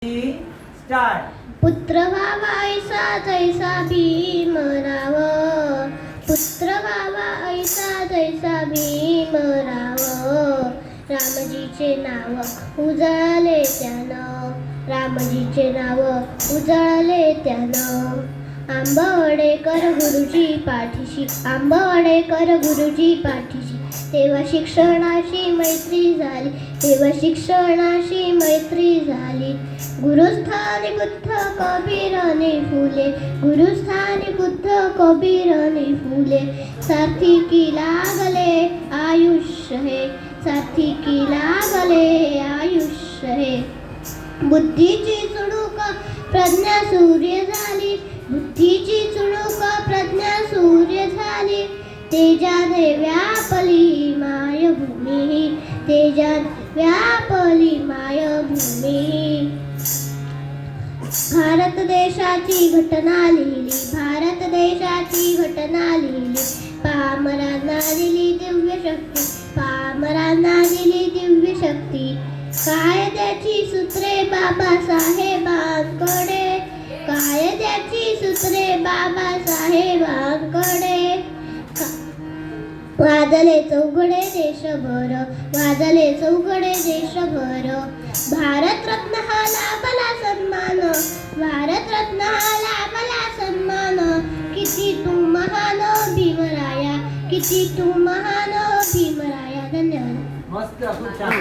Start. पुत्र व्हावा ऐसा तैसा भीमराव, पुत्र व्हावा ऐसा तैसा भीमराव. रामजीचे नाव उजळले त्यानं, रामजीचे नाव उजळले त्यानं. आंबवडेकर गुरुजी पाठीशी, आंबवडेकर गुरुजी पाठीशी. तेव्हा शिक्षणाशी मैत्री झाली, तेव्हा शिक्षणाशी मैत्री झाली. गुरुस्थानी बुद्ध कबीराने फुले, गुरुस्थानी बुद्ध कबीराने फुले. सार्थकी लागले आयुष्य हे, सार्थकी लागले आयुष्य हे. बुद्धीची चुणूक प्रज्ञा सूर्य झाली, बुद्धीची चुणूक प्रज्ञा सूर्य झाली. तेजाने व्यापली मायभूमी, तेजाने व्यापली मायभूमी. भारत देशाची घटना लिहिली, भारत देशाची घटना लिहिली. पामरांना दिली दिव्य शक्ती, पामरांना दिली दिव्य शक्ती. कायद्याची सूत्रे बाबासाहेबांकडे, कायद्याची सूत्रे बाबासाहेबांकडे. वाजले चौघडे देशभर, वाजले चौघडे देशभर. भारतरत्न हा लाभला सन्मान, भारतरत्न हा लाभला सन्मान. किती तू महान भीमराया, किती तू महान भीमराया. धन्यवाद. मस्त, खूप छान.